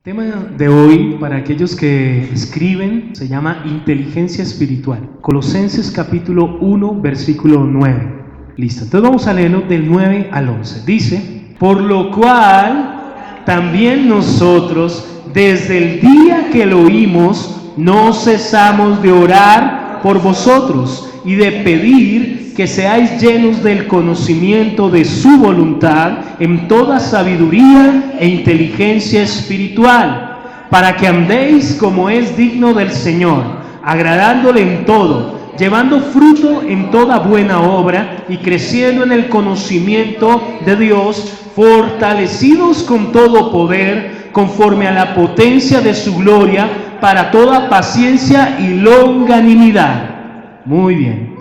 El tema de hoy, para aquellos que escriben, se llama inteligencia espiritual. Colosenses capítulo 1, versículo 9. Listo, entonces vamos a leerlo del 9 al 11. Dice: por lo cual también nosotros, desde el día que lo oímos, no cesamos de orar por vosotros y de pedir que seáis llenos del conocimiento de su voluntad en toda sabiduría e inteligencia espiritual, para que andéis como es digno del Señor, agradándole en todo, llevando fruto en toda buena obra y creciendo en el conocimiento de Dios, fortalecidos con todo poder, conforme a la potencia de su gloria, para toda paciencia y longanimidad. Muy bien.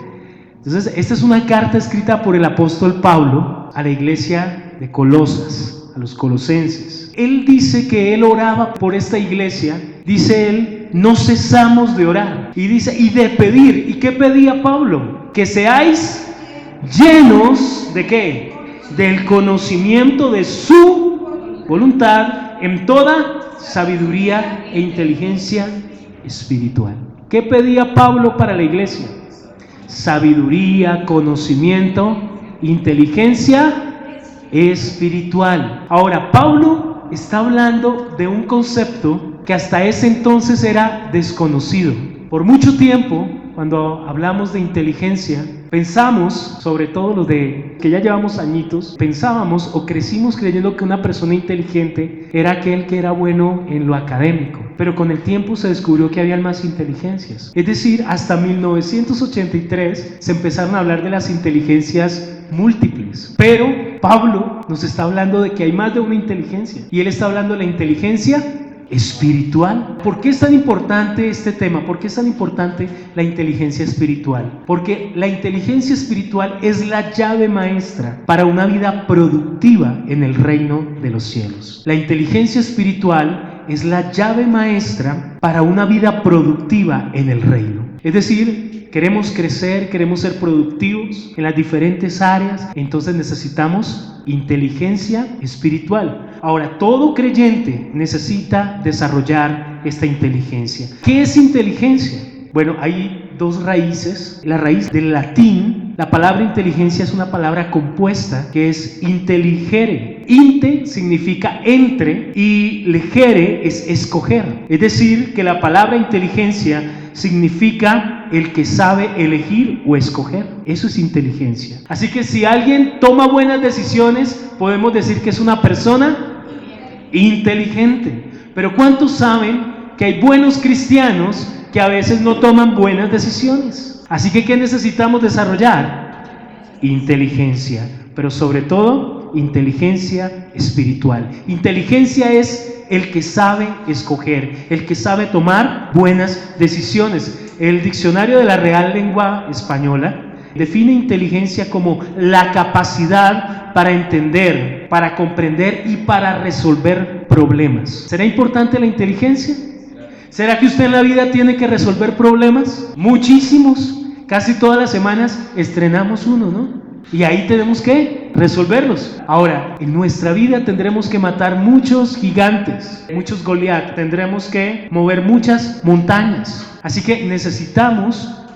Entonces, esta es una carta escrita por el apóstol Pablo a la iglesia de Colosas, a los colosenses. Él dice que él oraba por esta iglesia, dice él, no cesamos de orar. Y dice, y de pedir. ¿Y qué pedía Pablo? Que seáis llenos ¿de qué? Del conocimiento de su voluntad en toda sabiduría e inteligencia espiritual. ¿Qué pedía Pablo para la iglesia? Sabiduría, conocimiento, inteligencia espiritual. Ahora, Pablo está hablando de un concepto que hasta ese entonces era desconocido. Por mucho tiempo, cuando hablamos de inteligencia, pensamos, sobre todo los de que ya llevamos añitos, pensábamos o crecimos creyendo que una persona inteligente era aquel que era bueno en lo académico. Pero con el tiempo se descubrió que había más inteligencias. Es decir, hasta 1983 se empezaron a hablar de las inteligencias múltiples. Pero Pablo nos está hablando de que hay más de una inteligencia. Y él está hablando de la inteligencia espiritual. ¿Por qué es tan importante este tema? ¿Por qué es tan importante la inteligencia espiritual? Porque la inteligencia espiritual es la llave maestra para una vida productiva en el reino de los cielos. La inteligencia espiritual es la llave maestra para una vida productiva en el reino. Es decir, queremos crecer, queremos ser productivos en las diferentes áreas, entonces necesitamos inteligencia espiritual. Ahora, todo creyente necesita desarrollar esta inteligencia. ¿Qué es inteligencia? Bueno, hay dos raíces. La raíz del latín, la palabra inteligencia es una palabra compuesta que es intelligere. Inte significa entre y legere es escoger. Es decir, que la palabra inteligencia significa el que sabe elegir o escoger. Eso es inteligencia. Así que si alguien toma buenas decisiones, podemos decir que es una persona inteligente. Pero ¿cuántos saben que hay buenos cristianos que a veces no toman buenas decisiones? Así que ¿qué necesitamos desarrollar? Inteligencia, pero sobre todo inteligencia espiritual. Inteligencia es el que sabe escoger, el que sabe tomar buenas decisiones. El diccionario de la Real Lengua Española define inteligencia como la capacidad para entender, para comprender y para resolver problemas. ¿Será importante la inteligencia? ¿Será que usted en la vida tiene que resolver problemas? Muchísimos. Casi todas las semanas estrenamos uno, ¿no? Y ahí tenemos que resolverlos. Ahora, en nuestra vida tendremos que matar muchos gigantes, muchos Goliat, tendremos que mover muchas montañas. Así que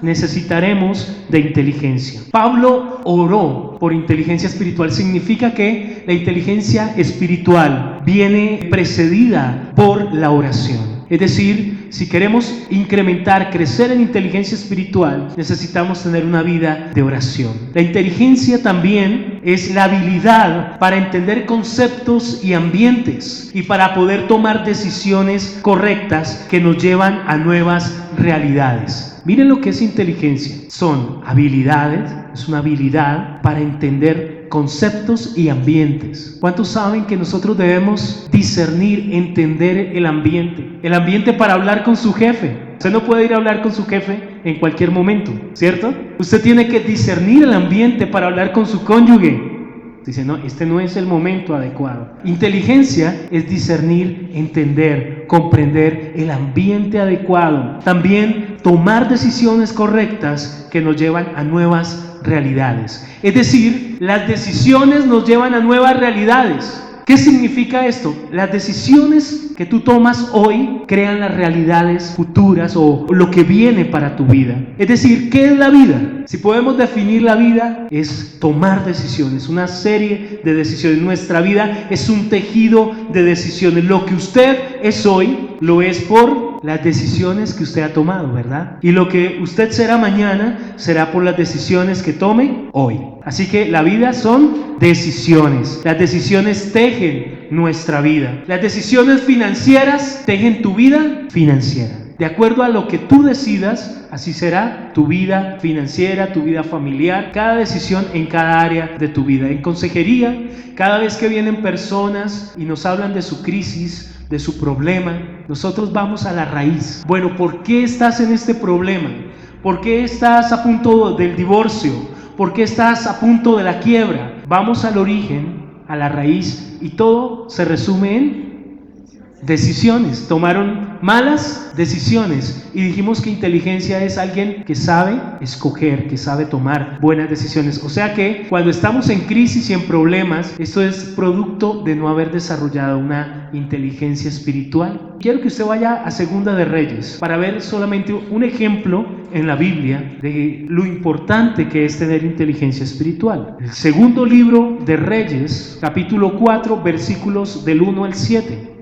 necesitaremos de inteligencia. Pablo oró por inteligencia espiritual. Significa que la inteligencia espiritual viene precedida por la oración. Es decir, si queremos incrementar, crecer en inteligencia espiritual, necesitamos tener una vida de oración. La inteligencia también es la habilidad para entender conceptos y ambientes y para poder tomar decisiones correctas que nos llevan a nuevas realidades. Miren lo que es inteligencia. Son habilidades, es una habilidad para entender conceptos y ambientes. ¿Cuántos saben que nosotros debemos discernir, entender el ambiente? El ambiente para hablar con su jefe. Usted no puede ir a hablar con su jefe en cualquier momento, ¿cierto? Usted tiene que discernir el ambiente para hablar con su cónyuge. Dice, no, este no es el momento adecuado. Inteligencia es discernir, entender, comprender el ambiente adecuado. También tomar decisiones correctas que nos llevan a nuevas realidades. Es decir, las decisiones nos llevan a nuevas realidades. ¿Qué significa esto? Las decisiones que tú tomas hoy crean las realidades futuras o lo que viene para tu vida. Es decir, ¿qué es la vida? Si podemos definir la vida, es tomar decisiones, una serie de decisiones. Nuestra vida es un tejido de decisiones. Lo que usted es hoy, lo es por las decisiones que usted ha tomado, ¿verdad? Y lo que usted será mañana, será por las decisiones que tome hoy. Así que la vida son decisiones. Las decisiones tejen nuestra vida. Las decisiones financieras tejen tu vida financiera. De acuerdo a lo que tú decidas, así será tu vida financiera, tu vida familiar, cada decisión en cada área de tu vida. En consejería, cada vez que vienen personas y nos hablan de su crisis, de su problema, nosotros vamos a la raíz. Bueno, ¿por qué estás en este problema? ¿Por qué estás a punto del divorcio? ¿Por qué estás a punto de la quiebra? Vamos al origen, a la raíz, y todo se resume en decisiones. Tomaron malas decisiones y dijimos que inteligencia es alguien que sabe escoger, que sabe tomar buenas decisiones. O sea que cuando estamos en crisis y en problemas, esto es producto de no haber desarrollado una inteligencia espiritual. Quiero que usted vaya a Segunda de Reyes para ver solamente un ejemplo en la Biblia de lo importante que es tener inteligencia espiritual. El segundo libro de Reyes, capítulo 4, versículos del 1 al 7.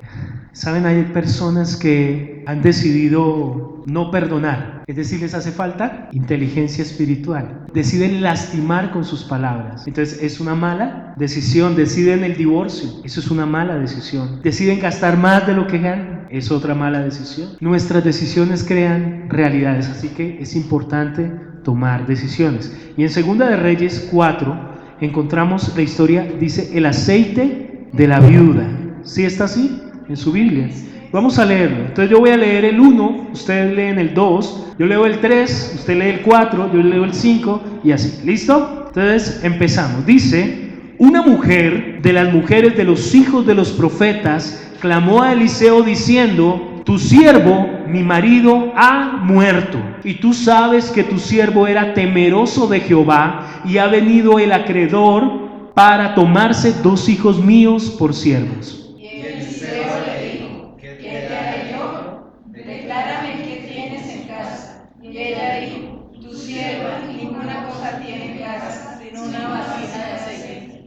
Saben, hay personas que han decidido no perdonar, es decir, les hace falta inteligencia espiritual. Deciden lastimar con sus palabras. Entonces es una mala decisión. Deciden el divorcio, eso es una mala decisión. Deciden gastar más de lo que ganan, es otra mala decisión. Nuestras decisiones crean realidades, así que es importante tomar decisiones. Y en Segunda de Reyes 4 encontramos la historia, dice el aceite de la viuda. ¿Sí está así en su Biblia? Vamos a leerlo. Entonces yo voy a leer el 1, ustedes leen el 2, yo leo el 3, usted lee el 4, yo leo el 5 y así. ¿Listo? Entonces empezamos. Dice: una mujer de las mujeres de los hijos de los profetas clamó a Eliseo diciendo: tu siervo, mi marido, ha muerto, y tú sabes que tu siervo era temeroso de Jehová, y ha venido el acreedor para tomarse 2 hijos míos por siervos.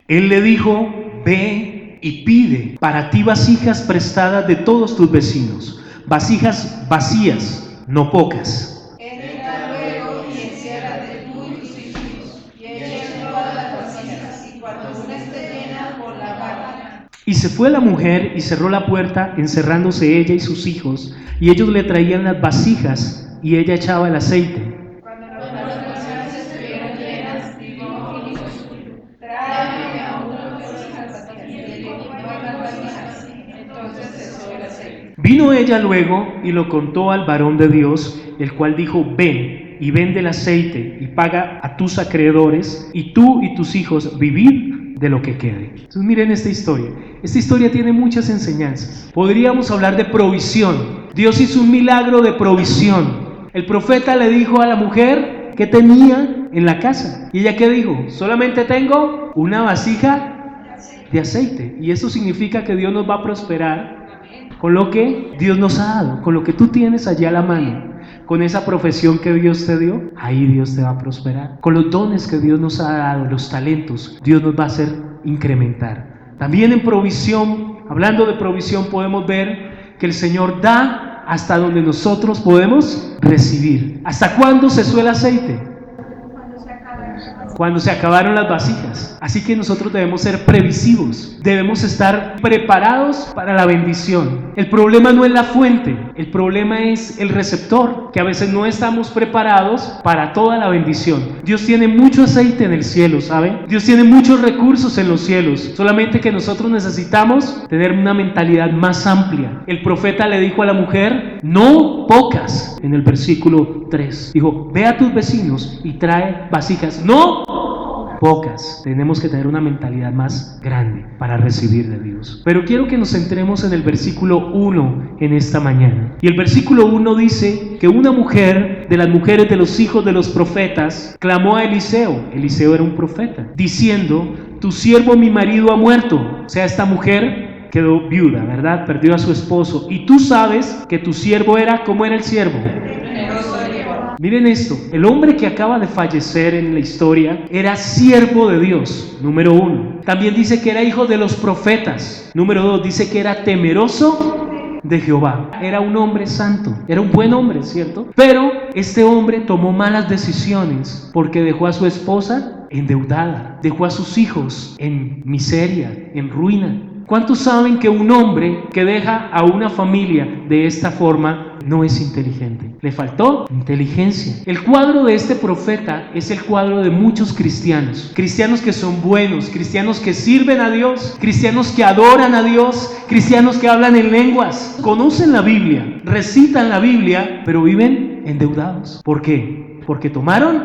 Él le dijo: ve y pide para ti vasijas prestadas de todos tus vecinos, vasijas vacías, no pocas. Entra luego y enciérrate tú y tus hijos, y echen todas las vasijas, y cuando una esté llena, ponla aparte. Y se fue la mujer y cerró la puerta, encerrándose ella y sus hijos, y ellos le traían las vasijas, y ella echaba el aceite. Vino ella luego y lo contó al varón de Dios, el cual dijo: ven y vende el aceite y paga a tus acreedores, y tú y tus hijos vivid de lo que quede. Entonces miren esta historia. Esta historia tiene muchas enseñanzas. Podríamos hablar de provisión. Dios hizo un milagro de provisión. El profeta le dijo a la mujer qué tenía en la casa. ¿Y ella qué dijo? Solamente tengo una vasija de aceite. Y eso significa que Dios nos va a prosperar con lo que Dios nos ha dado, con lo que tú tienes allí a la mano, con esa profesión que Dios te dio, ahí Dios te va a prosperar. Con los dones que Dios nos ha dado, los talentos, Dios nos va a hacer incrementar. También en provisión, hablando de provisión, podemos ver que el Señor da hasta donde nosotros podemos recibir. ¿Hasta cuándo cesó el aceite? Cuando se acabaron las vasijas. Así que nosotros debemos ser previsivos, debemos estar preparados para la bendición. El problema no es la fuente, el problema es el receptor, que a veces no estamos preparados para toda la bendición. Dios tiene mucho aceite en el cielo, ¿saben? Dios tiene muchos recursos en los cielos, solamente que nosotros necesitamos tener una mentalidad más amplia. El profeta le dijo a la mujer: no pocas, en el versículo 3, dijo: ve a tus vecinos y trae vasijas, no pocas. Tenemos que tener una mentalidad más grande para recibir de Dios. Pero quiero que nos centremos en el versículo 1 en esta mañana. Y el versículo 1 dice que una mujer de las mujeres de los hijos de los profetas clamó a Eliseo. Eliseo era un profeta, diciendo: tu siervo mi marido ha muerto. O sea, esta mujer quedó viuda, ¿verdad? Perdió a su esposo. Y tú sabes que tu siervo era, ¿cómo era el siervo? Miren esto, el hombre que acaba de fallecer en la historia era siervo de Dios, número 1. También dice que era hijo de los profetas. Número 2, dice que era temeroso de Jehová. Era un hombre santo, era un buen hombre, ¿cierto? Pero este hombre tomó malas decisiones porque dejó a su esposa endeudada, dejó a sus hijos en miseria, en ruina. ¿Cuántos saben que un hombre que deja a una familia de esta forma no es inteligente? Le faltó inteligencia. El cuadro de este profeta es el cuadro de muchos cristianos. Cristianos que son buenos, cristianos que sirven a Dios, cristianos que adoran a Dios, cristianos que hablan en lenguas, conocen la Biblia, recitan la Biblia, pero viven endeudados. ¿Por qué? Porque tomaron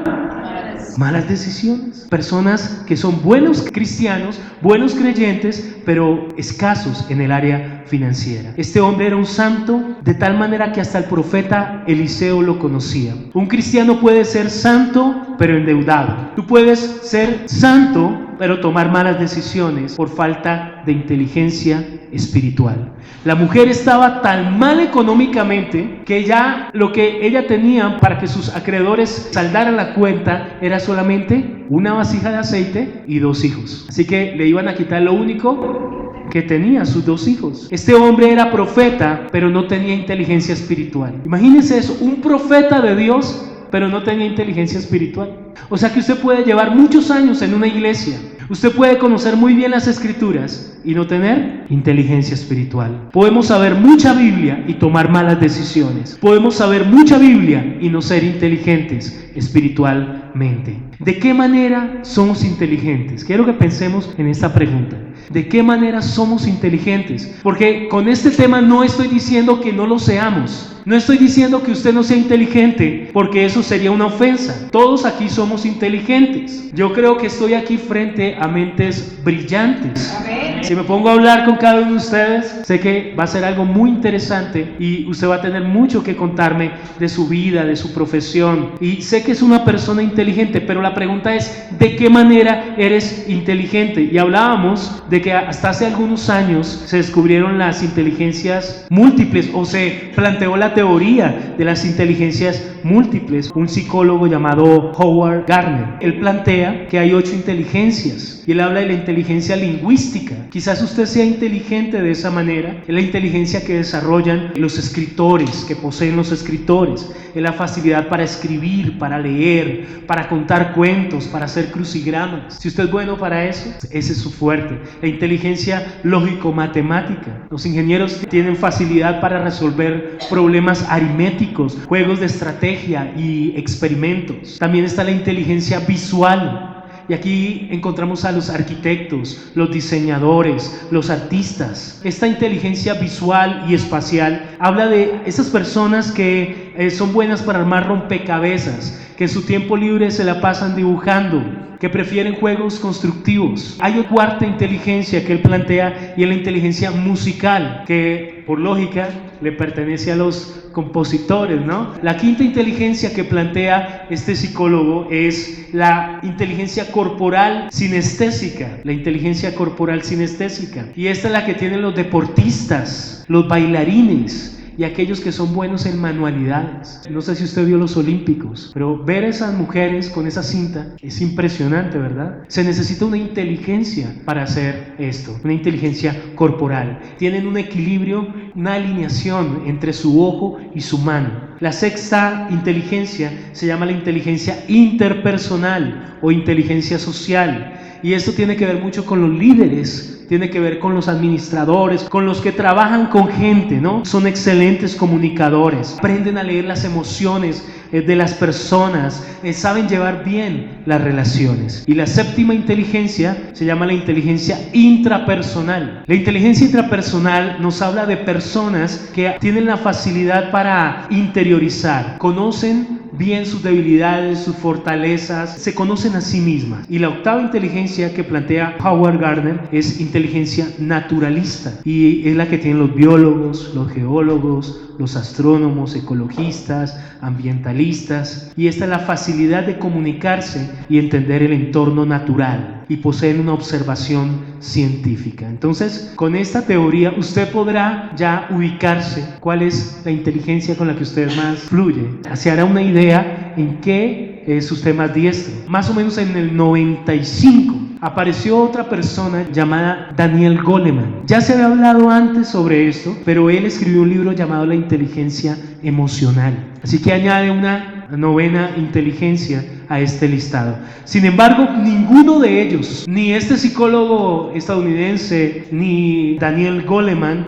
malas decisiones. Personas que son buenos cristianos, buenos creyentes, pero escasos en el área financiera. Este hombre era un santo de tal manera que hasta el profeta Eliseo lo conocía. Un cristiano puede ser santo pero endeudado. Tú puedes ser santo pero tomar malas decisiones por falta de inteligencia espiritual. La mujer estaba tan mal económicamente que ya lo que ella tenía para que sus acreedores saldaran la cuenta era solamente una vasija de aceite y 2 hijos. Así que le iban a quitar lo único que tenía, sus 2 hijos. Este hombre era profeta, pero no tenía inteligencia espiritual. Imagínense eso, un profeta de Dios, pero no tenía inteligencia espiritual. O sea que usted puede llevar muchos años en una iglesia, usted puede conocer muy bien las escrituras y no tener inteligencia espiritual. Podemos saber mucha Biblia y tomar malas decisiones. Podemos saber mucha Biblia y no ser inteligentes espiritualmente. ¿De qué manera somos inteligentes? Quiero que pensemos en esta pregunta. ¿De qué manera somos inteligentes? Porque con este tema no estoy diciendo que no lo seamos. No estoy diciendo que usted no sea inteligente, porque eso sería una ofensa. Todos aquí somos inteligentes. Yo creo que estoy aquí frente a mentes brillantes. Si me pongo a hablar con cada uno de ustedes, sé que va a ser algo muy interesante y usted va a tener mucho que contarme de su vida, de su profesión. Y sé que es una persona inteligente, pero la pregunta es, ¿de qué manera eres inteligente? Y hablábamos de que hasta hace algunos años se descubrieron las inteligencias múltiples, o se planteó la teoría de las inteligencias múltiples. Un psicólogo llamado Howard Gardner, él plantea que hay 8 inteligencias y él habla de la inteligencia lingüística. Quizás usted sea inteligente de esa manera. Es la inteligencia que desarrollan los escritores, que poseen los escritores. Es la facilidad para escribir, para leer, para contar cuentos, para hacer crucigramas. Si usted es bueno para eso, ese es su fuerte. La inteligencia lógico-matemática. Los ingenieros tienen facilidad para resolver problemas aritméticos, juegos de estrategia y experimentos. También está la inteligencia visual. Y aquí encontramos a los arquitectos, los diseñadores, los artistas. Esta inteligencia visual y espacial habla de esas personas que son buenas para armar rompecabezas, que en su tiempo libre se la pasan dibujando, que prefieren juegos constructivos. Hay una cuarta inteligencia que él plantea y es la inteligencia musical, que por lógica le pertenece a los compositores, ¿no? La quinta inteligencia que plantea este psicólogo es la inteligencia corporal sinestésica, la inteligencia corporal sinestésica. Y esta es la que tienen los deportistas, los bailarines y aquellos que son buenos en manualidades. No sé si usted vio los Olímpicos, pero ver a esas mujeres con esa cinta es impresionante, ¿verdad? Se necesita una inteligencia para hacer esto, una inteligencia corporal. Tienen un equilibrio, una alineación entre su ojo y su mano. La sexta inteligencia se llama la inteligencia interpersonal o inteligencia social. Y esto tiene que ver mucho con los líderes, tiene que ver con los administradores, con los que trabajan con gente, ¿no? Son excelentes comunicadores, aprenden a leer las emociones de las personas, saben llevar bien las relaciones. Y la séptima inteligencia se llama la inteligencia intrapersonal. La inteligencia intrapersonal nos habla de personas que tienen la facilidad para interiorizar, conocen bien sus debilidades, sus fortalezas, se conocen a sí mismas. Y la octava inteligencia que plantea Howard Gardner es inteligencia naturalista, y es la que tienen los biólogos, los geólogos, los astrónomos, ecologistas, ambientalistas, y esta es la facilidad de comunicarse y entender el entorno natural, y poseen una observación científica. Entonces, con esta teoría usted podrá ya ubicarse cuál es la inteligencia con la que usted más fluye. Se hará una idea en qué es usted más diestro. Más o menos en el 95 apareció otra persona llamada Daniel Goleman. Ya se había hablado antes sobre esto, pero él escribió un libro llamado La inteligencia emocional. Así que añade una novena inteligencia a este listado. Sin embargo, ninguno de ellos, ni este psicólogo estadounidense, ni Daniel Goleman,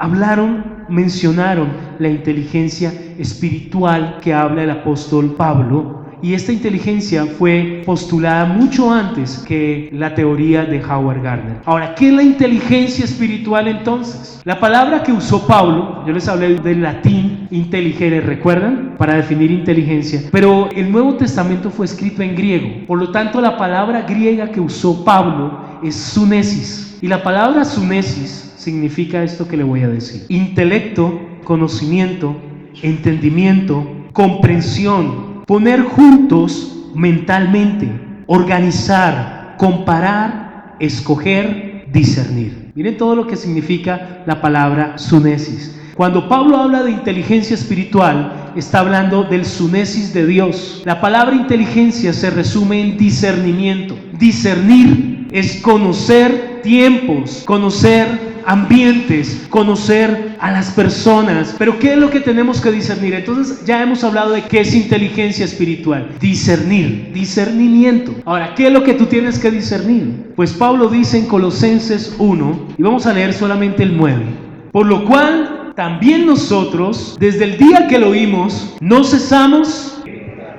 mencionaron la inteligencia espiritual que habla el apóstol Pablo. Y esta inteligencia fue postulada mucho antes que la teoría de Howard Gardner. Ahora, ¿qué es la inteligencia espiritual entonces? La palabra que usó Pablo, yo les hablé del latín intelligere, ¿recuerdan? Para definir inteligencia. Pero el Nuevo Testamento fue escrito en griego. Por lo tanto, la palabra griega que usó Pablo es sunesis. Y la palabra sunesis significa esto que le voy a decir: intelecto, conocimiento, entendimiento, comprensión. Poner juntos mentalmente, organizar, comparar, escoger, discernir. Miren todo lo que significa la palabra sunesis. Cuando Pablo habla de inteligencia espiritual, está hablando del sunesis de Dios. La palabra inteligencia se resume en discernimiento. Discernir es conocer tiempos, conocer ambientes, conocer a las personas. Pero ¿qué es lo que tenemos que discernir? Entonces ya hemos hablado de qué es inteligencia espiritual. Discernir, discernimiento. Ahora, ¿qué es lo que tú tienes que discernir? Pues Pablo dice en Colosenses 1, y vamos a leer solamente el 9. Por lo cual también nosotros, desde el día que lo oímos, no cesamos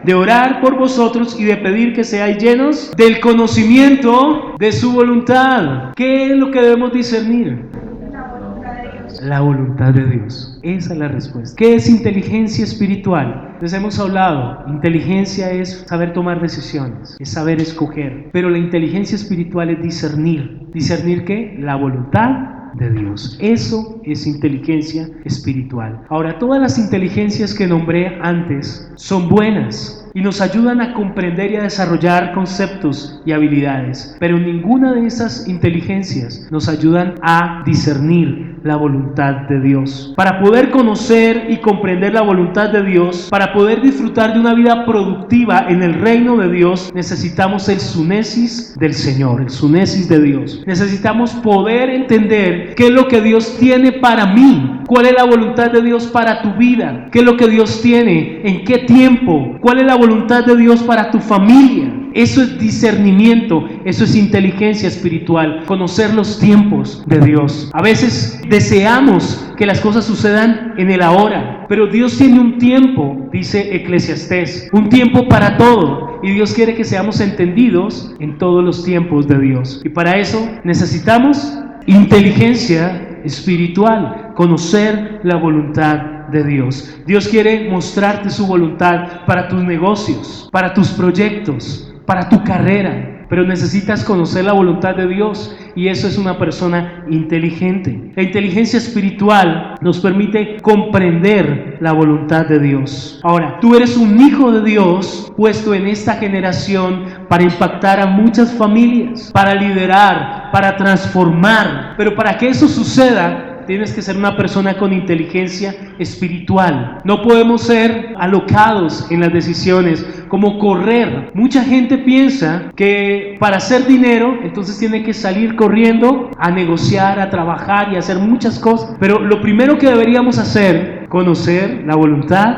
de orar por vosotros y de pedir que seáis llenos del conocimiento de su voluntad. ¿Qué es lo que debemos discernir? La voluntad de Dios. Esa es la respuesta. ¿Qué es inteligencia espiritual? Les hemos hablado. Inteligencia es saber tomar decisiones, es saber escoger. Pero la inteligencia espiritual es discernir. ¿Discernir qué? La voluntad de Dios. Eso es inteligencia espiritual. Ahora, todas las inteligencias que nombré antes son buenas y nos ayudan a comprender y a desarrollar conceptos y habilidades, pero ninguna de esas inteligencias nos ayudan a discernir la voluntad de Dios. Para poder conocer y comprender la voluntad de Dios, para poder disfrutar de una vida productiva en el reino de Dios, necesitamos el sunesis del Señor, el sunesis de Dios. Necesitamos poder entender qué es lo que Dios tiene para mí, cuál es la voluntad de Dios para tu vida, qué es lo que Dios tiene, en qué tiempo, cuál es la voluntad de Dios para tu familia. Eso es discernimiento, eso es inteligencia espiritual, conocer los tiempos de Dios. A veces deseamos que las cosas sucedan en el ahora, pero Dios tiene un tiempo, dice Eclesiastés, un tiempo para todo, y Dios quiere que seamos entendidos en todos los tiempos de Dios. Y para eso necesitamos inteligencia espiritual, conocer la voluntad de Dios. Dios quiere mostrarte su voluntad para tus negocios, para tus proyectos, para tu carrera, pero necesitas conocer la voluntad de Dios, y eso es una persona inteligente. La inteligencia espiritual nos permite comprender la voluntad de Dios. Ahora, tú eres un hijo de Dios puesto en esta generación para impactar a muchas familias, para liderar, para transformar, pero para que eso suceda, tienes que ser una persona con inteligencia espiritual. No podemos ser alocados en las decisiones, como correr. Mucha gente piensa que para hacer dinero, entonces tiene que salir corriendo a negociar, a trabajar y a hacer muchas cosas. Pero lo primero que deberíamos hacer, conocer la voluntad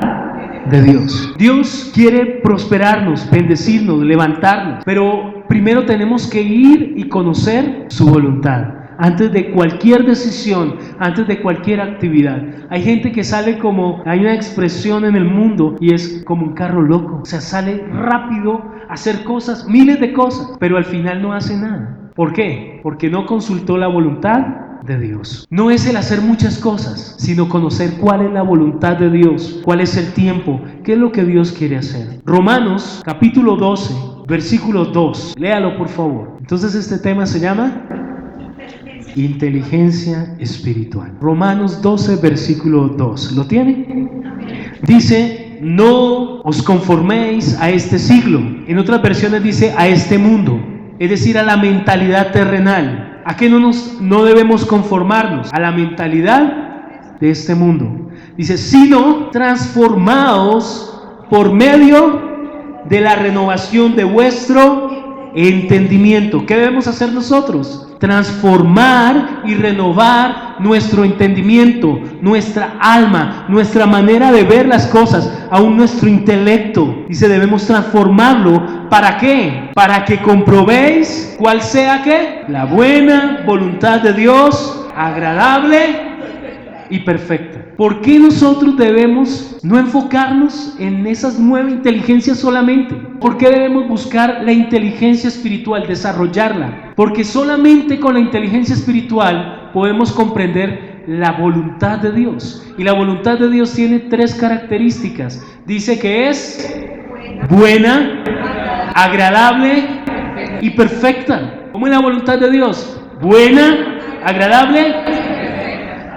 de Dios. Dios quiere prosperarnos, bendecirnos, levantarnos, pero primero tenemos que ir y conocer su voluntad. Antes de cualquier decisión, antes de cualquier actividad. Hay gente que sale hay una expresión en el mundo y es como un carro loco. O sea, sale rápido a hacer cosas, miles de cosas, pero al final no hace nada. ¿Por qué? Porque no consultó la voluntad de Dios. No es el hacer muchas cosas, sino conocer cuál es la voluntad de Dios, cuál es el tiempo, qué es lo que Dios quiere hacer. Romanos capítulo 12, versículo 2. Léalo por favor. Entonces este tema se llama inteligencia espiritual. Romanos 12, versículo 2. ¿Lo tiene? Dice: no os conforméis a este siglo. En otras versiones dice a este mundo, es decir, a la mentalidad terrenal. ¿A qué no debemos conformarnos? A la mentalidad de este mundo. Dice: sino transformaos por medio de la renovación de vuestro entendimiento. ¿Qué debemos hacer nosotros? Transformar y renovar nuestro entendimiento, nuestra alma, nuestra manera de ver las cosas, aún nuestro intelecto. Dice, debemos transformarlo. ¿Para qué? Para que comprobéis cuál sea ¿qué? La buena voluntad de Dios, agradable y perfecta. ¿Por qué nosotros debemos no enfocarnos en esas 9 inteligencias solamente? ¿Por qué debemos buscar la inteligencia espiritual, desarrollarla? Porque solamente con la inteligencia espiritual podemos comprender la voluntad de Dios. Y la voluntad de Dios tiene 3 características. Dice que es buena, agradable y perfecta. ¿Cómo es la voluntad de Dios? Buena, agradable.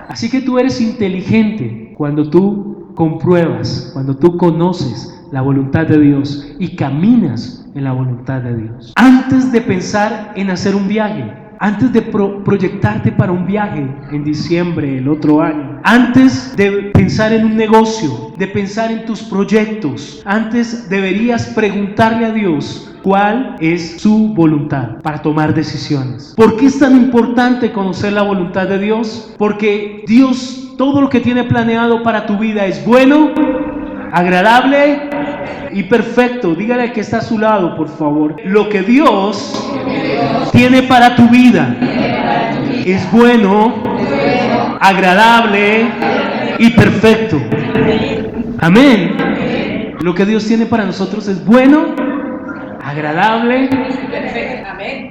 Así que tú eres inteligente cuando tú compruebas, cuando tú conoces la voluntad de Dios y caminas en la voluntad de Dios. Antes de pensar en hacer un viaje, antes de proyectarte para un viaje en diciembre el otro año, antes de pensar en un negocio, de pensar en tus proyectos, antes deberías preguntarle a Dios cuál es su voluntad para tomar decisiones. ¿Por qué es tan importante conocer la voluntad de Dios? Porque Dios, todo lo que tiene planeado para tu vida es bueno, agradable y perfecto. Dígale al que está a su lado, por favor. Lo que Dios tiene para tu vida es bueno, agradable y perfecto. Amén. Lo que Dios tiene para nosotros es bueno, agradable.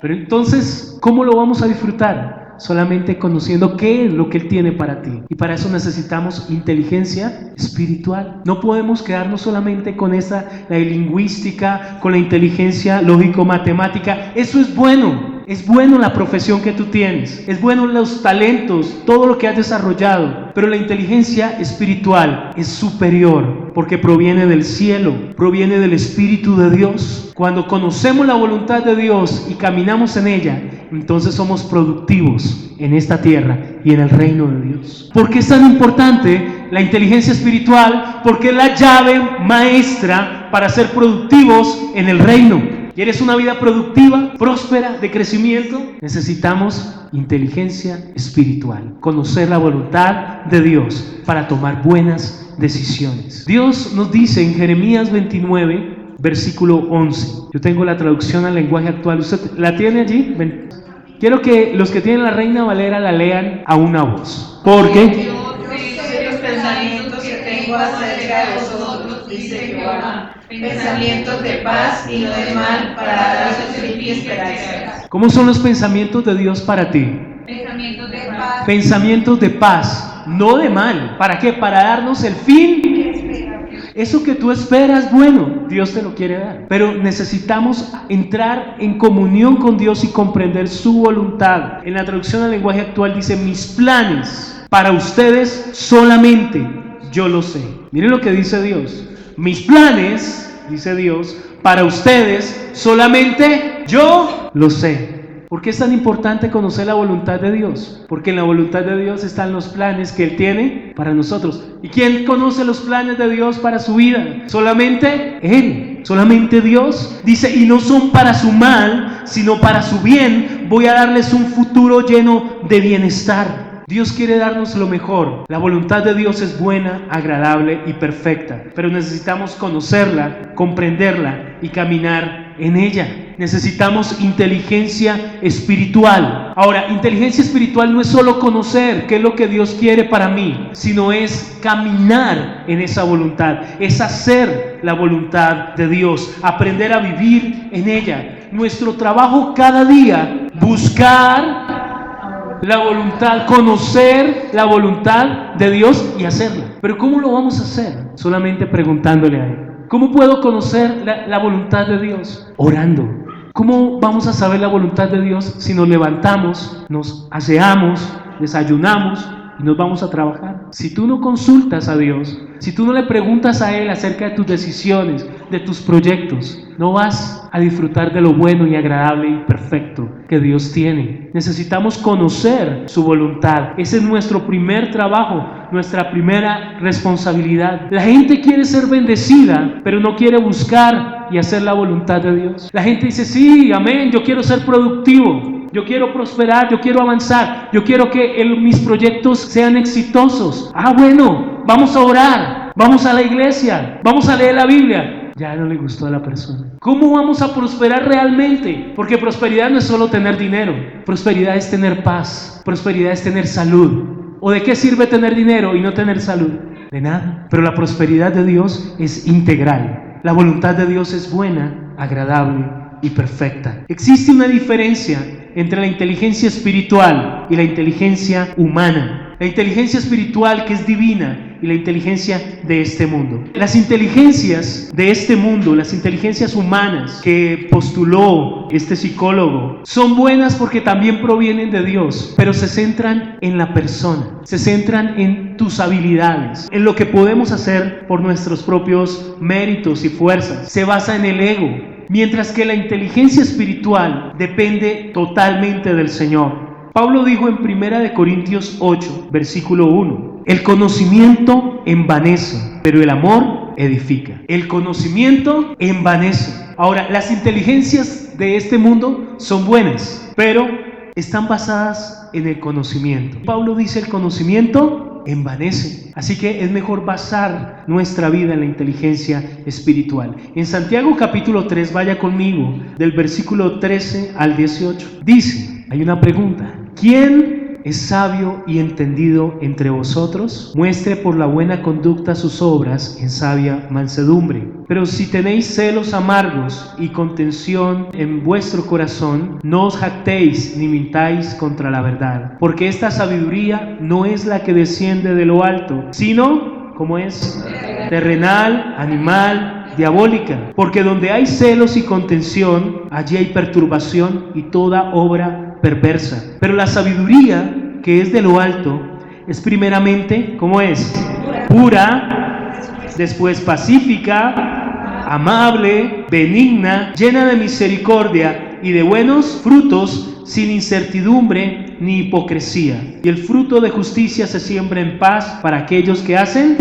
Pero entonces, ¿cómo lo vamos a disfrutar? Solamente conociendo qué es lo que Él tiene para ti. Y para eso necesitamos inteligencia espiritual. No podemos quedarnos solamente con la lingüística, con la inteligencia lógico-matemática. Eso es bueno. Es bueno la profesión que tú tienes. Es bueno los talentos, todo lo que has desarrollado. Pero la inteligencia espiritual es superior porque proviene del cielo, proviene del Espíritu de Dios. Cuando conocemos la voluntad de Dios y caminamos en ella, entonces somos productivos en esta tierra y en el reino de Dios. ¿Por qué es tan importante la inteligencia espiritual? Porque es la llave maestra para ser productivos en el reino. ¿Quieres una vida productiva, próspera, de crecimiento? Necesitamos inteligencia espiritual, conocer la voluntad de Dios para tomar buenas decisiones. Dios nos dice en Jeremías 29, versículo 11. Yo tengo la traducción al lenguaje actual. ¿Usted la tiene allí? Ven. Quiero que los que tienen la Reina Valera la lean a una voz. Porque yo sé los pensamientos que tengo acerca de vosotros, dice Jehová, pensamientos de paz y no de mal, para daros fin y esperanza. ¿cómo son los pensamientos de Dios para ti? Pensamientos de paz. Pensamientos de paz, no de mal. ¿Para qué? Para darnos el fin. Eso que tú esperas, bueno, Dios te lo quiere dar. Pero necesitamos entrar en comunión con Dios y comprender su voluntad. En la traducción al lenguaje actual dice: mis planes para ustedes solamente yo los sé. Miren lo que dice Dios. Mis planes, dice Dios, para ustedes solamente yo los sé. ¿Por qué es tan importante conocer la voluntad de Dios? Porque en la voluntad de Dios están los planes que Él tiene para nosotros. ¿Y quién conoce los planes de Dios para su vida? Solamente Él, solamente Dios. Dice, y no son para su mal, sino para su bien. Voy a darles un futuro lleno de bienestar. Dios quiere darnos lo mejor. La voluntad de Dios es buena, agradable y perfecta. Pero necesitamos conocerla, comprenderla y caminar en ella. Necesitamos inteligencia espiritual. Ahora, inteligencia espiritual no es solo conocer qué es lo que Dios quiere para mí, sino es caminar en esa voluntad, es hacer la voluntad de Dios, aprender a vivir en ella. Nuestro trabajo cada día, buscar la voluntad, conocer la voluntad de Dios y hacerla. Pero ¿cómo lo vamos a hacer? Solamente preguntándole a Él. ¿Cómo puedo conocer la voluntad de Dios? Orando. ¿Cómo vamos a saber la voluntad de Dios si nos levantamos, nos aseamos, desayunamos y nos vamos a trabajar? Si tú no consultas a Dios, si tú no le preguntas a Él acerca de tus decisiones, de tus proyectos, no vas a disfrutar de lo bueno y agradable y perfecto que Dios tiene. Necesitamos conocer su voluntad. Ese es nuestro primer trabajo, nuestra primera responsabilidad. La gente quiere ser bendecida, pero no quiere buscar y hacer la voluntad de Dios. La gente dice, sí, amén, yo quiero ser productivo, yo quiero prosperar, yo quiero avanzar, yo quiero que mis proyectos sean exitosos. Bueno, vamos a orar, vamos a la iglesia, vamos a leer la Biblia. Ya no le gustó a la persona. ¿Cómo vamos a prosperar realmente? Porque prosperidad no es solo tener dinero. Prosperidad es tener paz. Prosperidad es tener salud. ¿O de qué sirve tener dinero y no tener salud? De nada. Pero la prosperidad de Dios es integral. La voluntad de Dios es buena, agradable y perfecta. Existe una diferencia entre la inteligencia espiritual y la inteligencia humana. La inteligencia espiritual, que es divina, y la inteligencia de este mundo. Las inteligencias de este mundo, las inteligencias humanas que postuló este psicólogo, son buenas porque también provienen de Dios, pero se centran en la persona, se centran en tus habilidades, en lo que podemos hacer por nuestros propios méritos y fuerzas. Se basa en el ego, mientras que la inteligencia espiritual depende totalmente del Señor. Pablo dijo en 1 Corintios 8, versículo 1, el conocimiento envanece, pero el amor edifica. El conocimiento envanece. Ahora, las inteligencias de este mundo son buenas, pero están basadas en el conocimiento. Pablo dice el conocimiento envanece. Así que es mejor basar nuestra vida en la inteligencia espiritual. En Santiago capítulo 3, vaya conmigo, del versículo 13 al 18. Dice, hay una pregunta. ¿Quién es sabio y entendido entre vosotros? Muestre por la buena conducta sus obras en sabia mansedumbre. Pero si tenéis celos amargos y contención en vuestro corazón, no os jactéis ni mintáis contra la verdad, porque esta sabiduría no es la que desciende de lo alto, sino, ¿cómo es? Terrenal, animal, diabólica. Porque donde hay celos y contención, allí hay perturbación y toda obra perversa. Pero la sabiduría que es de lo alto es primeramente, ¿cómo es? Pura, después pacífica, amable, benigna, llena de misericordia y de buenos frutos, sin incertidumbre ni hipocresía. Y el fruto de justicia se siembra en paz para aquellos que hacen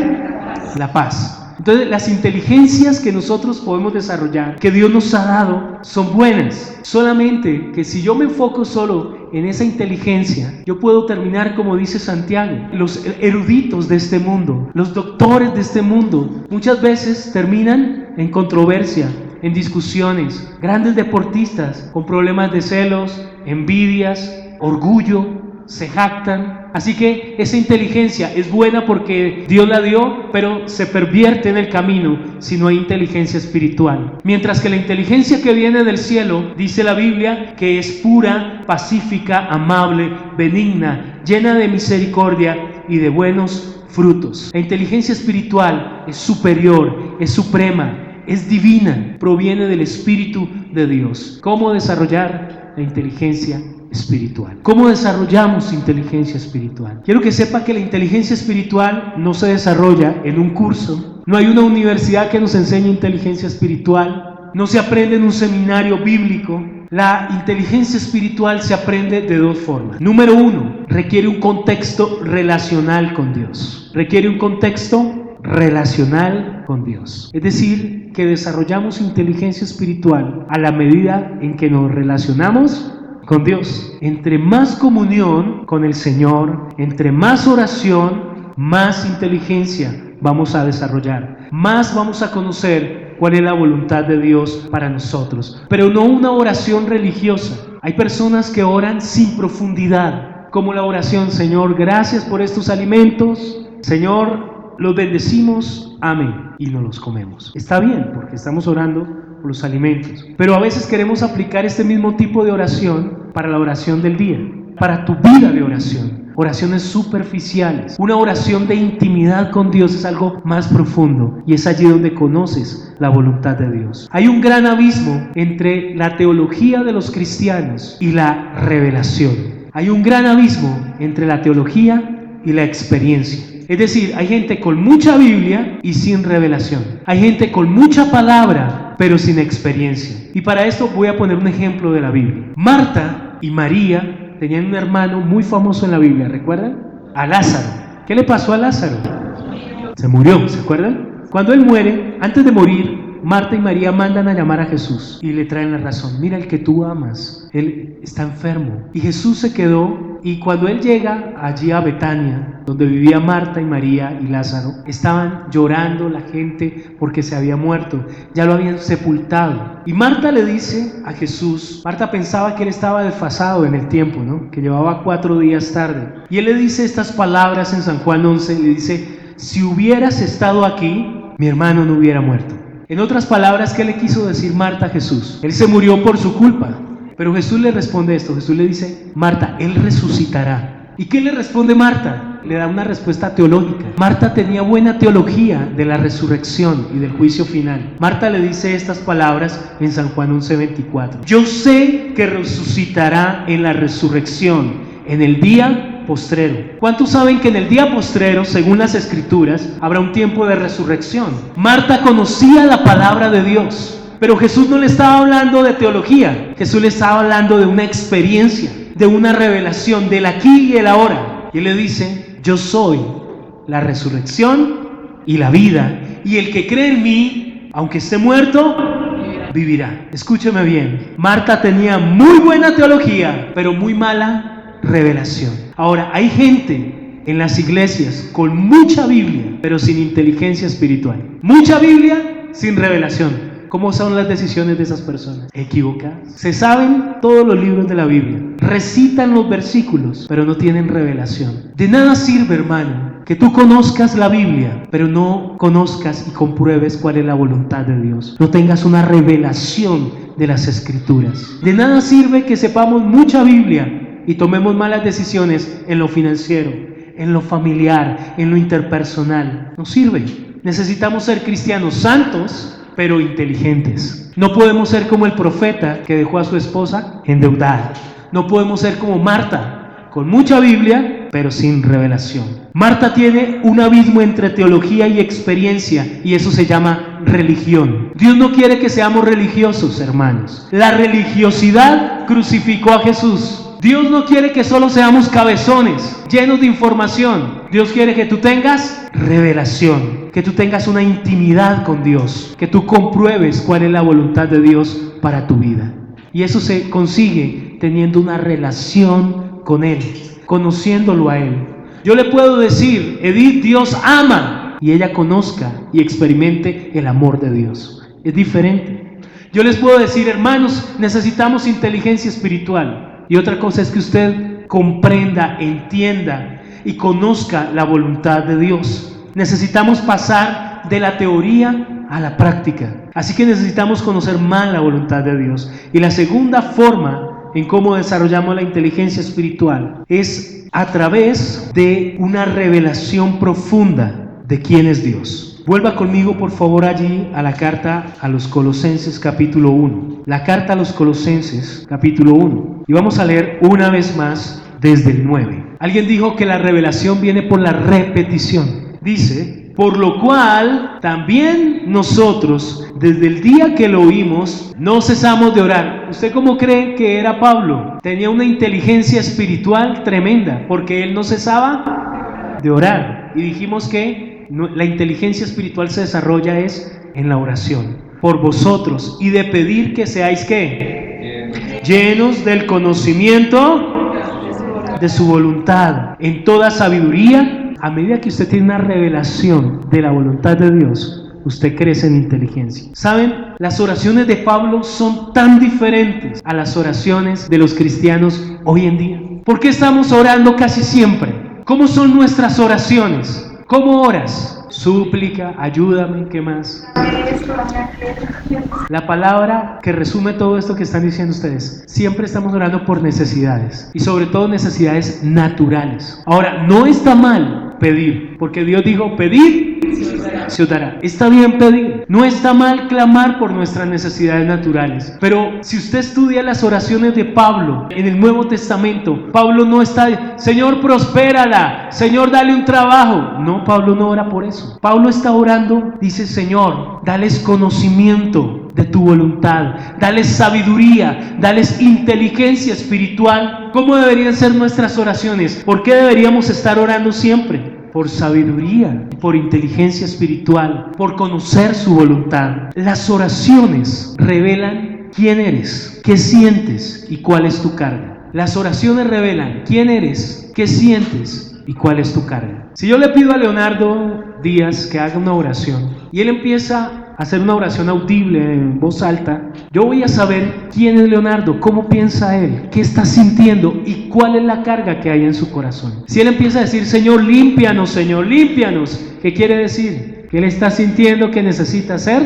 la paz. Entonces, las inteligencias que nosotros podemos desarrollar, que Dios nos ha dado, son buenas. Solamente que si yo me enfoco solo en esa inteligencia, yo puedo terminar como dice Santiago. Los eruditos de este mundo, los doctores de este mundo, muchas veces terminan en controversia, en discusiones. Grandes deportistas con problemas de celos, envidias, orgullo, se jactan. Así que esa inteligencia es buena porque Dios la dio, pero se pervierte en el camino si no hay inteligencia espiritual. Mientras que la inteligencia que viene del cielo, dice la Biblia, que es pura, pacífica, amable, benigna, llena de misericordia y de buenos frutos. La inteligencia espiritual es superior, es suprema, es divina, proviene del Espíritu de Dios. ¿Cómo desarrollar la inteligencia espiritual? ¿Cómo desarrollamos inteligencia espiritual? Quiero que sepa que la inteligencia espiritual no se desarrolla en un curso. No hay una universidad que nos enseñe inteligencia espiritual. No se aprende en un seminario bíblico. La inteligencia espiritual se aprende de dos formas. Número uno, requiere un contexto relacional con Dios. Requiere un contexto relacional con Dios. Es decir, que desarrollamos inteligencia espiritual a la medida en que nos relacionamos con Dios. Entre más comunión con el Señor, entre más oración, más inteligencia vamos a desarrollar. Más vamos a conocer cuál es la voluntad de Dios para nosotros. Pero no una oración religiosa. Hay personas que oran sin profundidad, como la oración: Señor, gracias por estos alimentos. Señor, los bendecimos. Amén. Y no los comemos. Está bien, porque estamos orando por los alimentos. Pero a veces queremos aplicar este mismo tipo de oración para la oración del día. para tu vida de oración. Oraciones superficiales. Una oración de intimidad con Dios es algo más profundo y es allí donde conoces la voluntad de Dios. Hay un gran abismo entre la teología de los cristianos y la revelación. Hay un gran abismo entre la teología y la experiencia. Es decir, hay gente con mucha Biblia y sin revelación. Hay gente con mucha palabra, pero sin experiencia. Y para esto voy a poner un ejemplo de la Biblia. Marta y María tenían un hermano muy famoso en la Biblia, ¿recuerdan? A Lázaro. ¿Qué le pasó a Lázaro? Se murió, ¿se acuerdan? Cuando él muere, antes de morir, Marta y María mandan a llamar a Jesús y le traen la razón. Mira, el que tú amas, él está enfermo. Y Jesús se quedó, y cuando él llega allí a Betania, donde vivía Marta y María y Lázaro, estaban llorando la gente porque se había muerto, ya lo habían sepultado. Y Marta le dice a Jesús, Marta pensaba que él estaba desfasado en el tiempo, ¿no? Que llevaba 4 días tarde. Y él le dice estas palabras en San Juan 11, le dice, si hubieras estado aquí, mi hermano no hubiera muerto. En otras palabras, ¿qué le quiso decir Marta a Jesús? Él se murió por su culpa. Pero Jesús le responde esto. Jesús le dice, Marta, él resucitará. ¿Y qué le responde Marta? Le da una respuesta teológica. Marta tenía buena teología de la resurrección y del juicio final. Marta le dice estas palabras en San Juan 11:24. Yo sé que resucitará en la resurrección, en el día postrero. ¿Cuántos saben que en el día postrero, según las Escrituras, habrá un tiempo de resurrección? Marta conocía la palabra de Dios, pero Jesús no le estaba hablando de teología. Jesús le estaba hablando de una experiencia, de una revelación, del aquí y el ahora. Y él le dice, yo soy la resurrección y la vida, y el que cree en mí, aunque esté muerto, vivirá. Escúcheme bien, Marta tenía muy buena teología, pero muy mala revelación. Ahora, hay gente en las iglesias con mucha Biblia, pero sin inteligencia espiritual. Mucha Biblia, sin revelación. ¿Cómo son las decisiones de esas personas? Equivocadas. Se saben todos los libros de la Biblia, recitan los versículos, pero no tienen revelación. De nada sirve, hermano, que tú conozcas la Biblia, pero no conozcas y compruebes cuál es la voluntad de Dios. No tengas una revelación de las Escrituras. De nada sirve que sepamos mucha Biblia y tomemos malas decisiones en lo financiero, en lo familiar, en lo interpersonal. No sirve. Necesitamos ser cristianos santos, pero inteligentes. No podemos ser como el profeta que dejó a su esposa endeudada. No podemos ser como Marta, con mucha Biblia, pero sin revelación. Marta tiene un abismo entre teología y experiencia, y eso se llama religión. Dios no quiere que seamos religiosos, hermanos. La religiosidad crucificó a Jesús. Dios no quiere que solo seamos cabezones, llenos de información. Dios quiere que tú tengas revelación, que tú tengas una intimidad con Dios, que tú compruebes cuál es la voluntad de Dios para tu vida. Y eso se consigue teniendo una relación con Él, conociéndolo a Él. Yo le puedo decir, Edith, Dios ama, y ella conozca y experimente el amor de Dios. Es diferente. Yo les puedo decir, hermanos, necesitamos inteligencia espiritual. Y otra cosa es que usted comprenda, entienda y conozca la voluntad de Dios. Necesitamos pasar de la teoría a la práctica. Así que necesitamos conocer más la voluntad de Dios. Y la segunda forma en cómo desarrollamos la inteligencia espiritual es a través de una revelación profunda de quién es Dios. Vuelva conmigo por favor allí a la carta a los Colosenses capítulo 1. La carta a los Colosenses capítulo 1. Y vamos a leer una vez más desde el 9. Alguien dijo que la revelación viene por la repetición. Dice, por lo cual también nosotros desde el día que lo oímos no cesamos de orar. ¿Usted cómo cree que era Pablo? Tenía una inteligencia espiritual tremenda porque él no cesaba de orar. Y dijimos que la inteligencia espiritual se desarrolla es en la oración por vosotros y de pedir que seáis ¿qué? Llenos del conocimiento de su voluntad en toda sabiduría. A medida que usted tiene una revelación de la voluntad de Dios, usted crece en inteligencia. ¿Saben? Las oraciones de Pablo son tan diferentes a las oraciones de los cristianos hoy en día. ¿Por qué estamos orando casi siempre? ¿Cómo son nuestras oraciones? ¿Cómo oras? Súplica, ayúdame, ¿qué más? La palabra que resume todo esto que están diciendo ustedes: siempre estamos orando por necesidades, y sobre todo necesidades naturales. Ahora, no está mal pedir, porque Dios dijo: pedir se os dará. Está bien pedir, no está mal clamar por nuestras necesidades naturales. Pero si usted estudia las oraciones de Pablo en el Nuevo Testamento, Pablo no está: Señor, prospérala, Señor, dale un trabajo. No, Pablo no ora por eso. Pablo está orando, dice: Señor, dales conocimiento de tu voluntad, dales sabiduría, dales inteligencia espiritual. ¿Cómo deberían ser nuestras oraciones? ¿Por qué deberíamos estar orando siempre? Por sabiduría, por inteligencia espiritual, por conocer su voluntad. Las oraciones revelan quién eres, qué sientes y cuál es tu carga. Las oraciones revelan quién eres, qué sientes y cuál es tu carga. Si yo le pido a Leonardo Díaz que haga una oración y él empieza a hacer una oración audible en voz alta, yo voy a saber quién es Leonardo, cómo piensa él, qué está sintiendo y cuál es la carga que hay en su corazón. Si él empieza a decir: Señor, límpianos, ¿qué quiere decir? Que él está sintiendo que necesita ser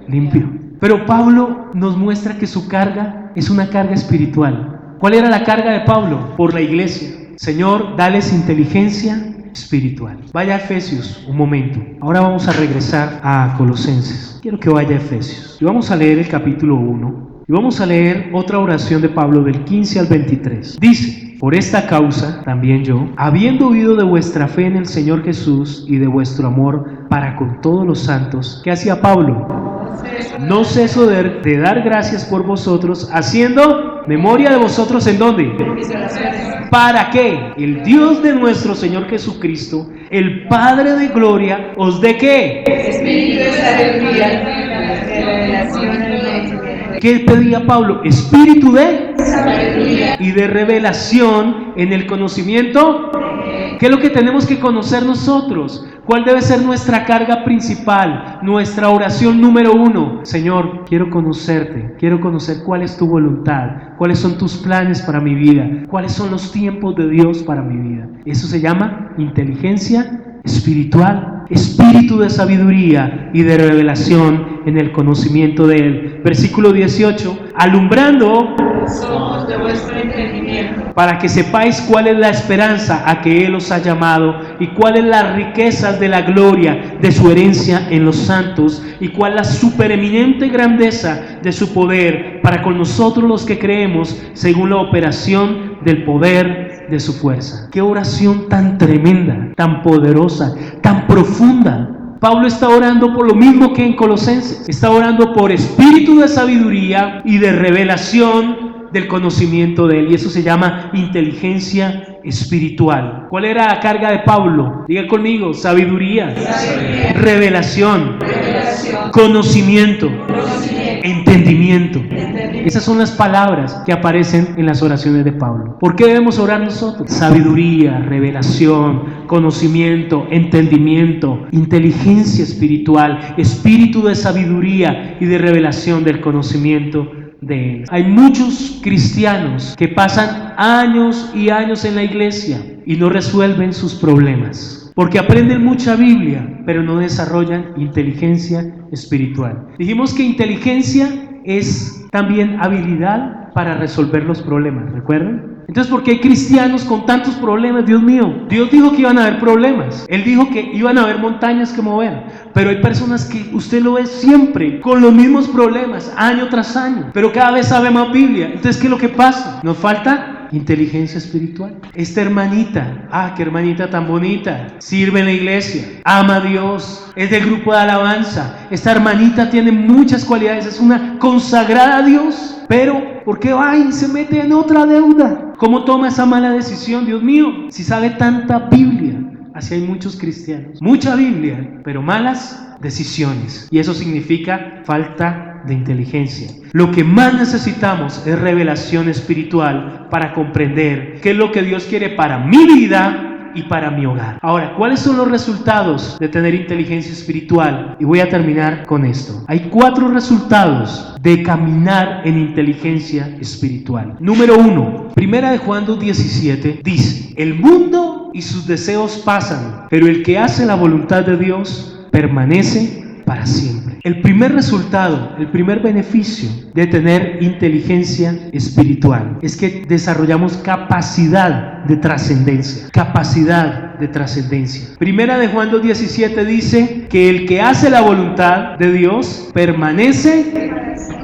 limpio. Pero Pablo nos muestra que su carga es una carga espiritual. ¿Cuál era la carga de Pablo? Por la iglesia. Señor, dales inteligencia espiritual. Vaya a Efesios un momento. Ahora vamos a regresar a Colosenses. Quiero que vaya a Efesios. Y vamos a leer el capítulo 1. Y vamos a leer otra oración de Pablo del 15 al 23. Dice: por esta causa, también yo, habiendo oído de vuestra fe en el Señor Jesús y de vuestro amor para con todos los santos, ¿qué hacía Pablo? No ceso de dar gracias por vosotros, haciendo memoria de vosotros. ¿En dónde? ¿Para qué? El Dios de nuestro Señor Jesucristo, el Padre de gloria, os dé ¿qué? Espíritu de sabiduría, de revelación. ¿Qué pedía Pablo? Espíritu de sabiduría y de revelación en el conocimiento. ¿Qué es lo que tenemos que conocer nosotros? ¿Cuál debe ser nuestra carga principal? Nuestra oración número 1. Señor, quiero conocerte, quiero conocer cuál es tu voluntad, cuáles son tus planes para mi vida, cuáles son los tiempos de Dios para mi vida. Eso se llama inteligencia espiritual, espíritu de sabiduría y de revelación en el conocimiento de Él. Versículo 18: alumbrando los ojos de vuestro entendimiento, para que sepáis cuál es la esperanza a que Él os ha llamado y cuáles las riquezas de la gloria de su herencia en los santos y cuál la supereminente grandeza de su poder para con nosotros los que creemos, según la operación del poder de su fuerza. Qué oración tan tremenda, tan poderosa, tan profunda. Pablo está orando por lo mismo que en Colosenses. Está orando por espíritu de sabiduría y de revelación del conocimiento de Él, y eso se llama inteligencia espiritual. ¿Cuál era la carga de Pablo? Diga conmigo: sabiduría, revelación, conocimiento, entendimiento. Esas son las palabras que aparecen en las oraciones de Pablo. ¿Por qué debemos orar nosotros? Sabiduría, revelación, conocimiento, entendimiento, inteligencia espiritual, espíritu de sabiduría y de revelación del conocimiento de Él. Hay muchos cristianos que pasan años y años en la iglesia y no resuelven sus problemas, porque aprenden mucha Biblia, pero no desarrollan inteligencia espiritual. Dijimos que inteligencia es también habilidad para resolver los problemas, ¿recuerdan? Entonces, ¿por qué hay cristianos con tantos problemas? Dios mío, Dios dijo que iban a haber problemas. Él dijo que iban a haber montañas que mover. Pero hay personas que usted lo ve siempre con los mismos problemas, año tras año. Pero cada vez sabe más Biblia. Entonces, ¿qué es lo que pasa? Nos falta inteligencia espiritual. Esta hermanita, qué hermanita tan bonita, sirve en la iglesia, ama a Dios, es del grupo de alabanza. Esta hermanita tiene muchas cualidades, es una consagrada a Dios. Pero, ¿por qué va y se mete en otra deuda? ¿Cómo toma esa mala decisión? Dios mío, si sabe tanta Biblia. Así hay muchos cristianos, mucha Biblia, pero malas decisiones. Y eso significa falta de inteligencia. Lo que más necesitamos es revelación espiritual para comprender qué es lo que Dios quiere para mi vida y para mi hogar. Ahora, ¿cuáles son los resultados de tener inteligencia espiritual? Y voy a terminar con esto. Hay 4 resultados de caminar en inteligencia espiritual. Número 1, Primera de Juan 2:17 dice: el mundo y sus deseos pasan, pero el que hace la voluntad de Dios permanece para siempre. El primer resultado, el primer beneficio de tener inteligencia espiritual es que desarrollamos capacidad de trascendencia. Capacidad de trascendencia. Primera de Juan 2:17 dice que el que hace la voluntad de Dios permanece,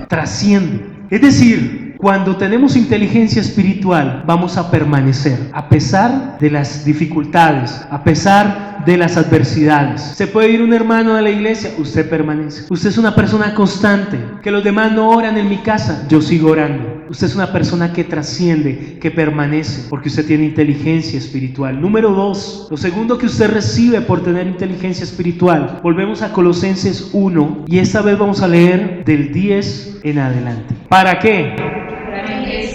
trasciende. Es decir, cuando tenemos inteligencia espiritual, vamos a permanecer a pesar de las dificultades, a pesar de las adversidades. Se puede ir un hermano de la iglesia, usted permanece. Usted es una persona constante, que los demás no oran en mi casa, yo sigo orando. Usted es una persona que trasciende, que permanece, porque usted tiene inteligencia espiritual. Número 2, lo segundo que usted recibe por tener inteligencia espiritual. Volvemos a Colosenses 1 y esta vez vamos a leer del 10 en adelante. ¿Para qué?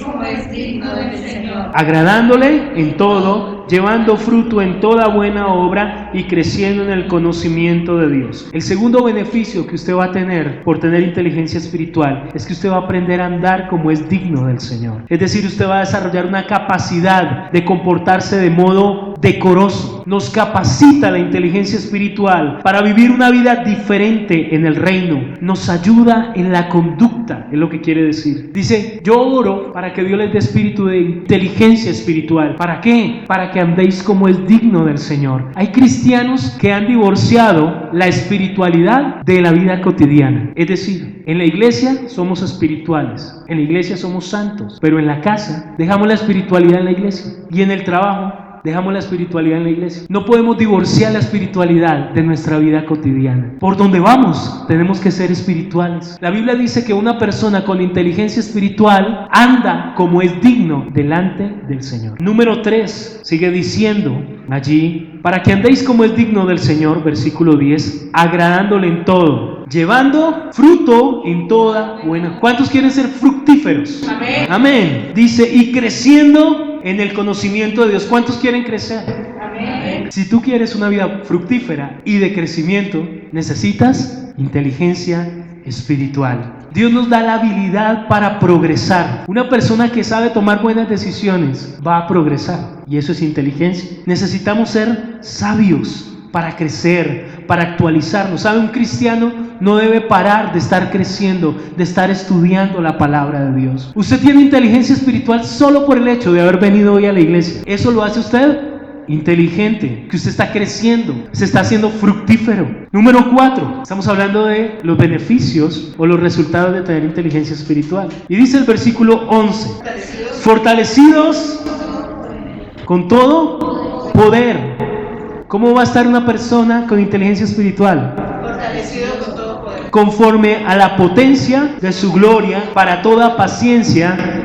Como es digno del Señor, agradándole en todo, llevando fruto en toda buena obra y creciendo en el conocimiento de Dios. El segundo beneficio que usted va a tener por tener inteligencia espiritual es que usted va a aprender a andar como es digno del Señor. Es decir, usted va a desarrollar una capacidad de comportarse de modo decoroso. Nos capacita la inteligencia espiritual para vivir una vida diferente en el reino. Nos ayuda en la conducta, es lo que quiere decir. Dice, yo oro para que Dios les dé espíritu de inteligencia espiritual. ¿Para qué? Para que andéis como es digno del Señor. Hay cristianos que han divorciado la espiritualidad de la vida cotidiana. Es decir, en la iglesia somos espirituales, en la iglesia somos santos, pero en la casa dejamos la espiritualidad en la iglesia y en el trabajo dejamos la espiritualidad en la iglesia. No podemos divorciar la espiritualidad de nuestra vida cotidiana. Por donde vamos, tenemos que ser espirituales. La Biblia dice que una persona con inteligencia espiritual anda como es digno delante del Señor. Número 3, sigue diciendo allí, para que andéis como es digno del Señor, versículo 10, agradándole en todo, llevando fruto en toda buena. ¿Cuántos quieren ser fructíferos? Amén. Amén. Dice, y creciendo en el conocimiento de Dios. ¿Cuántos quieren crecer? Amén. Si tú quieres una vida fructífera y de crecimiento, necesitas inteligencia espiritual. Dios nos da la habilidad para progresar. Una persona que sabe tomar buenas decisiones va a progresar, y eso es inteligencia. Necesitamos ser sabios para crecer, para actualizarnos. ¿Sabe? Un cristiano no debe parar de estar creciendo, de estar estudiando la palabra de Dios. Usted tiene inteligencia espiritual solo por el hecho de haber venido hoy a la iglesia. ¿Eso lo hace usted? Inteligente, que usted está creciendo, se está haciendo fructífero. Número 4, estamos hablando de los beneficios o los resultados de tener inteligencia espiritual. Y dice el versículo 11, fortalecidos con todo poder. ¿Cómo va a estar una persona con inteligencia espiritual? Fortalecido con todo poder, conforme a la potencia de su gloria, para toda paciencia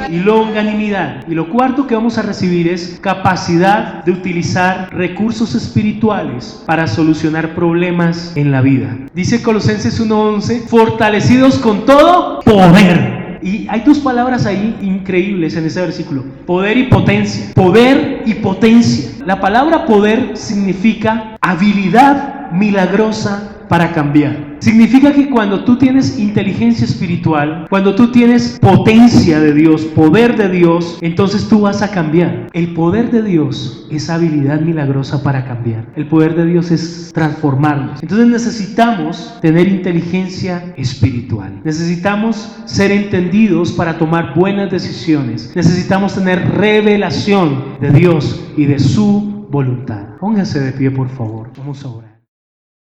y longanimidad. Y lo cuarto que vamos a recibir es capacidad de utilizar recursos espirituales para solucionar problemas en la vida. Dice Colosenses 1:11, fortalecidos con todo poder. Y hay dos palabras ahí increíbles en ese versículo: poder y potencia. Poder y potencia. La palabra poder significa habilidad milagrosa para cambiar. Significa que cuando tú tienes inteligencia espiritual, cuando tú tienes potencia de Dios, poder de Dios, entonces tú vas a cambiar. El poder de Dios es habilidad milagrosa para cambiar. El poder de Dios es transformarnos. Entonces necesitamos tener inteligencia espiritual. Necesitamos ser entendidos para tomar buenas decisiones. Necesitamos tener revelación de Dios y de su voluntad. Póngase de pie, por favor. Vamos a orar.